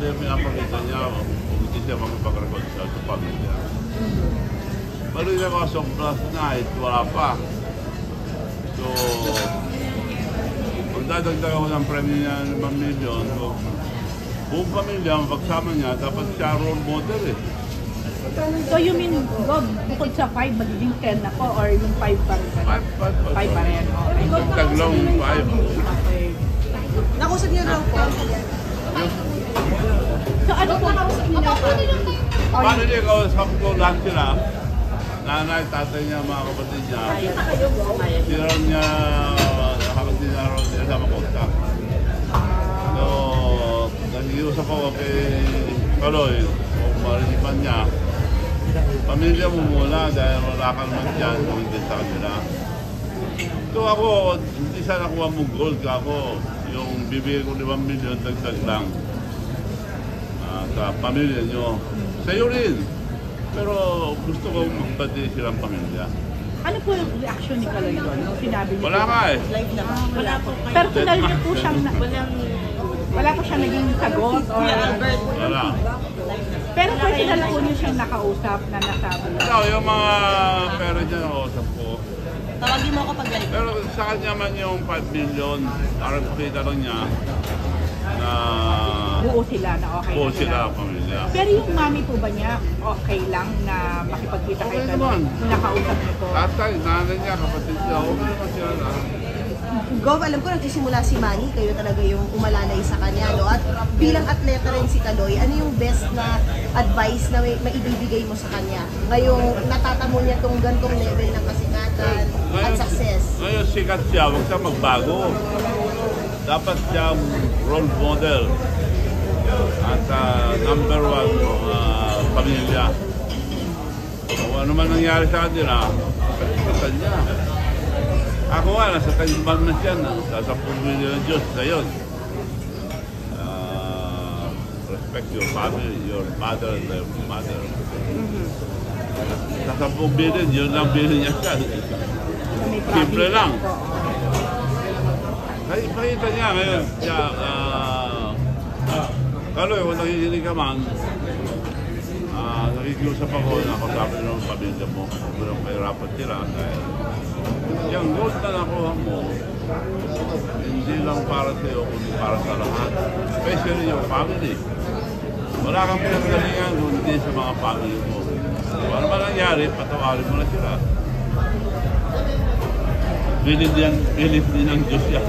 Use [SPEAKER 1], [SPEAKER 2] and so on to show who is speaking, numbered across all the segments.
[SPEAKER 1] ito yung pinapakita niya kung hindi siya makapag-reconcile sa pamilya. Pero yung mga sobrang night, wala pa. So, kung dadagdag ako ng premyo niya ng 1 million, so, buong pamilya, ang pagsama niya, dapat siya role model eh.
[SPEAKER 2] So you mean, Gob, bukod sa 5, magiging 10 na po or yung 5 pa rin? 5 pa rin. Okay.
[SPEAKER 1] Taglong 5.
[SPEAKER 2] Okay.
[SPEAKER 3] Nakusap niyo daw po.
[SPEAKER 2] So ano po?
[SPEAKER 1] Paano niya kausap ko lahat sila? Nanay, tatay niya, mga kapatid niya. Siron niya, kapatid niya ron niya sa makontak. So, nag-iusap ako kay Kaloy, kung marinipan niya. Pamilya mo muna dahil wala ka naman dyan kung hindi sa kanila. So ako, hindi sana nakuha mong gold ako. Yung bibigay ko 5 million, dagdag lang. Sa pamilya nyo. Sa'yo rin. Pero gusto ko magpati silang pamilya.
[SPEAKER 2] Ano po yung reaction ni Kaloy doon? Nung sinabi niyo?
[SPEAKER 1] Wala nga eh.
[SPEAKER 3] Wala po kayo.
[SPEAKER 2] Personal niyo po siyang, wala po siyang naging sagot or...
[SPEAKER 1] Wala.
[SPEAKER 2] Pero personal po niyo siyang nakausap na nasabi.
[SPEAKER 1] Ikaw, yung mga pera niya nakausap ko.
[SPEAKER 3] Tawagin mo ako pag live.
[SPEAKER 1] Pero sa kanya man yung 5 million, parang pakita lang niya na
[SPEAKER 2] Buo sila na okay
[SPEAKER 1] buo
[SPEAKER 2] na
[SPEAKER 1] sila ang pamilya.
[SPEAKER 2] Pero yung mami po ba niya, okay lang na makipagkita kay
[SPEAKER 1] Okay
[SPEAKER 2] Kaloy?
[SPEAKER 1] naman.
[SPEAKER 2] Nakausap niyo po?
[SPEAKER 1] Tatay, nanay niya, kapatid niya, okay naman sila lahat.
[SPEAKER 3] Gov, alam ko nagsisimula si Manny, kayo talaga yung umalalay sa kanya, no? At bilang atleta rin si Kaloy, ano yung best na advice na maibibigay mo sa kanya? Ngayong natatamo niya tong gantong level ng kasikatan at success.
[SPEAKER 1] Ngayon sikat siya, huwag siya magbago. Dapat siya role model. At number 1, pamilya. Kung ano man nangyari sa kanila, kasikatan niya. Ako nga, nasa tayuban na siya, nasa 10 million ng Diyos na yun. Respect your family, your mother and your mother. Nasa 10 million, yun lang bilhin niya siya. Simple lang. Pakita niya ngayon, siya, Kaloy, kung nakikinig ka man, nakikiusap ako na kasabi ng pamilya mo, kung walang kahirapan sila. Yung gold na nakuha mo, hindi lang para sa iyo, kundi para sa lahat. Especially yung family. Wala kang pinagalingan kundi sa mga family mo. Kung ano man nangyari, patawarin mo na sila. Bilid din ang Diyos yan.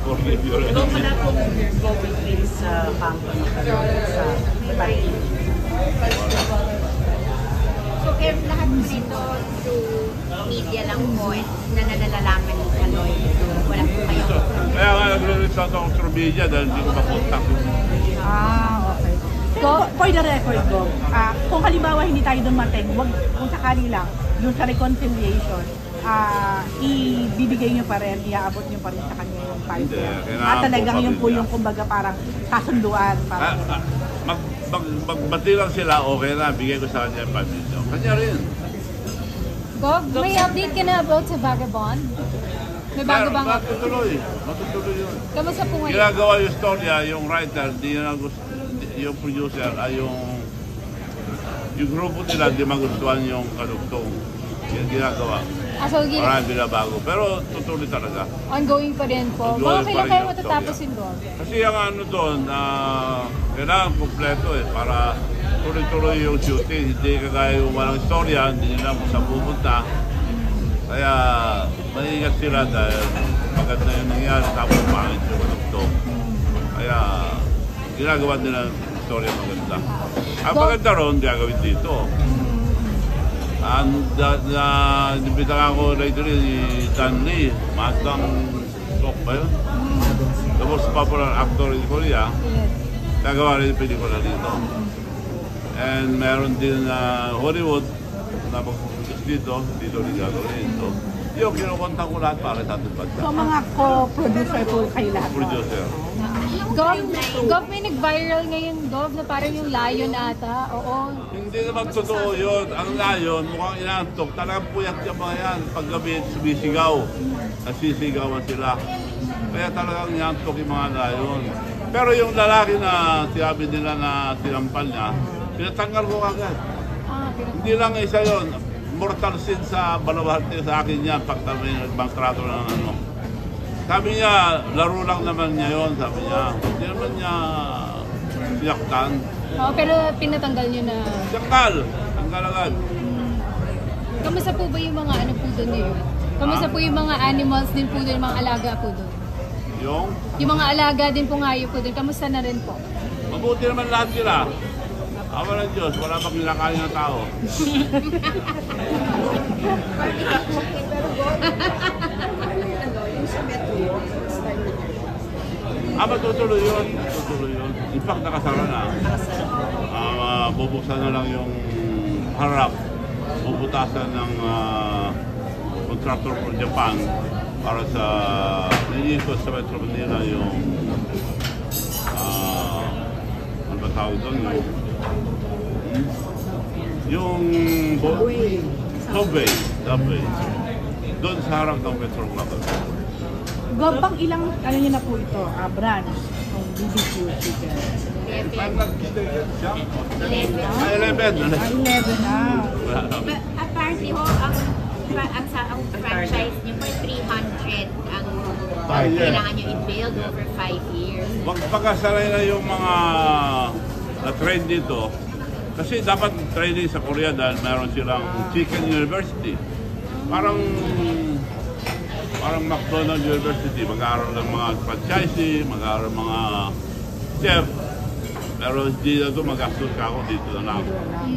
[SPEAKER 1] Forgive your
[SPEAKER 4] Ikaw
[SPEAKER 1] enemy.
[SPEAKER 4] pala pong COVID face sa campo ng Kaloy sa party.
[SPEAKER 5] So, lahat po nito through media lang po na nalalaman ni Kaloy. Wala po kayo.
[SPEAKER 1] Kaya nga nagre-reach out ako through media dahil hindi ko makontak.
[SPEAKER 2] Okay. So, for the record, Gob, kung halimbawa hindi tayo dumating, wag, kung sakali lang, dun sa reconciliation, ibibigay nyo pa rin, iaabot nyo pa rin sa kanya yung 5
[SPEAKER 1] Hindi,
[SPEAKER 2] million.
[SPEAKER 1] kailangan
[SPEAKER 2] At talagang
[SPEAKER 1] po
[SPEAKER 2] yun po
[SPEAKER 1] pamilya.
[SPEAKER 2] yung kumbaga parang kasunduan. Parang,
[SPEAKER 1] Magbati lang sila, okay na, bigay ko sa kanya yung 5 million. Kanya rin.
[SPEAKER 6] Gov, may update ka na about sa Vagabond? May bago bang update?
[SPEAKER 1] Matutuloy yun.
[SPEAKER 6] Kamusta po ngayon?
[SPEAKER 1] Ginagawa yung storya, yung writer, di na gusto, yung producer, ay yung grupo nila, di magustuhan yung kadugtong. Yan ginagawa.
[SPEAKER 6] So,
[SPEAKER 1] Marami binabago. Pero tutuloy talaga.
[SPEAKER 6] ongoing pa din po. Mga
[SPEAKER 1] Ongoing pa
[SPEAKER 6] kailan
[SPEAKER 1] rin
[SPEAKER 6] kayo
[SPEAKER 1] yung
[SPEAKER 6] matatapos
[SPEAKER 1] storya.
[SPEAKER 6] yung Gov?
[SPEAKER 1] Kasi ang ano doon, kailangan kompleto para tuloy-tuloy yung shooting. Hindi kagaya yung walang storya, hindi nila kung saan pupunta. Kaya maingat sila dahil maganda yung nangyari, tapos pangit yung kadugtong. Kaya ginagawa nila ang storya maganda. Ang maganda ron, gagawin dito. Nibitang ako later ni Dan Lee, Matang Sok ba yun? The most popular actor in Korea. Nagawa rin yung pelikula dito. And meron din Hollywood na pag-focus dito rin gagawin. So, yung kinukontak ko lahat para sa ating bansa.
[SPEAKER 2] so mga co-producer po kayo lahat.
[SPEAKER 1] Producer.
[SPEAKER 6] Gov, may nag-viral ngayon, Gov, na parang yung lion ata. Oo.
[SPEAKER 1] Hindi naman totoo yun. Ang layon, mukhang inantok. Talagang puyat yung mga yan. Paggabi, sumisigaw. Nasisigawan sila. Kaya talagang inantok yung mga layon. Pero yung lalaki na sinabi nila na tinampal niya, tinatanggal ko agad. Hindi lang isa yon, mortal sin sa balawarte sa akin yan pag kami nagbangkrato ng ano. Sabi niya, laro lang naman niya yon, sabi niya. Hindi naman niya sinaktan.
[SPEAKER 6] Oh, pero pinatanggal niyo na.
[SPEAKER 1] Tanggal agad.
[SPEAKER 6] Kamusta po ba yung mga ano po doon ngayon? Kamusta po yung mga animals din po doon, yung mga alaga po doon? Yung mga alaga din po ngayon po doon, kamusta na rin po?
[SPEAKER 1] Mabuti naman lahat sila. Awa ng Diyos, wala pang kinakain ng tao. Matutuloy yun. In fact, nakasara na. Bubuksan na lang yung harap. Bubutasan ng contractor from Japan para sa nililikos sa Metro Manila yung ano ba tawag doon? Yung subway. Doon sa harap ng Metro Manila.
[SPEAKER 2] Gobang ilang, ano nyo na po ito, brand ng BBQ chicken?
[SPEAKER 1] 11
[SPEAKER 2] 11
[SPEAKER 5] But apparently ho, ang franchise niyo po 300 ang kailangan niyo i-build over 5 years.
[SPEAKER 1] Wag pagkasalay na yung mga na-trend dito. Kasi dapat training sa Korea dahil meron silang Chicken University. Parang McDonald's University, mag-aaral ng mga franchisee, mag-aaral ng mga chef. Pero hindi na ito, magastos ka ako dito na lang.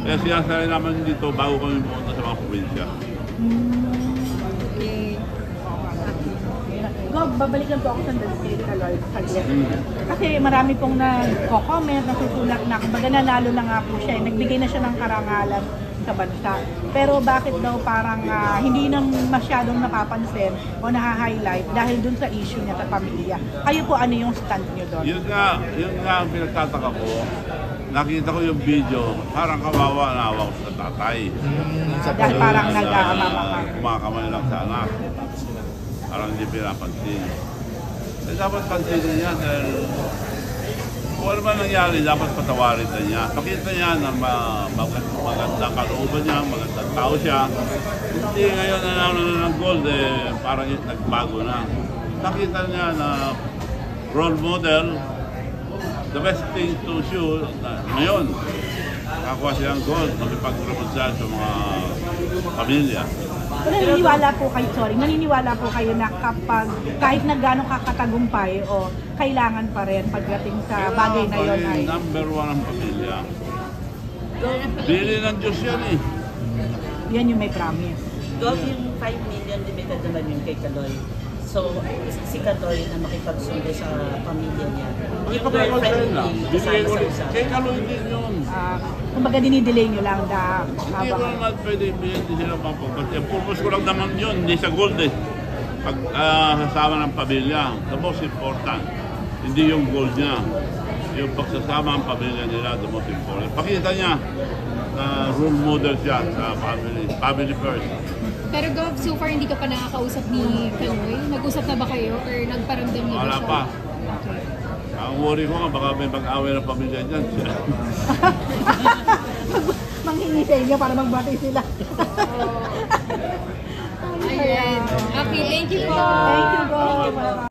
[SPEAKER 1] Kaya sinasali naman dito bago kami pumunta sa mga probinsya.
[SPEAKER 2] Gob, babalikan po ako sa kay Kaloy saglit. Kasi marami pong nagko-comment, nasusulat na, kumbaga nanalo na nga po siya. Nagbigay na siya ng karangalan sa bansa. Pero bakit daw parang hindi nang masyadong napapansin o naha-highlight dahil dun sa issue niya sa pamilya. Kayo po, ano yung stand niyo doon?
[SPEAKER 1] Yun nga ang pinagtataka ko. Nakita ko yung video, parang kawawa na awa ko sa tatay.
[SPEAKER 2] Dahil parang nag-aamama ka.
[SPEAKER 1] Kumakamay lang sa anak. Parang hindi pinapansin. Eh, dapat pansinin niya dahil kung ano man nangyari, dapat patawarin na niya. Pakita niya na magandang kalooban niya, magandang tao siya. Hindi ngayon nanalo na ng gold, parang nagbago na. Nakita niya na role model, the best thing to show ngayon. Nakakuha siya ng gold, makipag-represent sa mga pamilya. Naniniwala po kayo na kapag kahit na gano'ng kakatagumpay o kailangan pa rin pagdating sa bagay na yun ay number one ang pamilya. Bili ng Diyos yan eh.
[SPEAKER 2] yan yung may promise.
[SPEAKER 4] Gov, yung 5 million limited naman yun kay Kaloy. So, si Kaloy na makipagsundo sa pamilya niya. Yung girlfriend hindi kasama sa usapan.
[SPEAKER 1] Kay Kaloy din yun.
[SPEAKER 2] Kumbaga dinidelay nyo lang
[SPEAKER 1] Hindi ko naman pwede ibigay sila mapapati. Ang purpose ko lang naman yun, hindi sa gold eh. Pag sasama ng pamilya, the most important. Hindi yung gold niya. Yung pagsasama ang pamilya nila, the most important. Pakita niya na role model siya sa family first.
[SPEAKER 6] Pero Gov, so far hindi ka pa nakakausap ni Kaloy? Nag-usap na ba kayo or nagparamdam na ba
[SPEAKER 1] Wala
[SPEAKER 6] siya?
[SPEAKER 1] pa. Ang worry ko nga, baka may mag-away ng pamilya dyan.
[SPEAKER 2] Manghingi sa inyo para magbati sila.
[SPEAKER 6] Ayan. Okay, thank you po.
[SPEAKER 2] Thank you, Gob.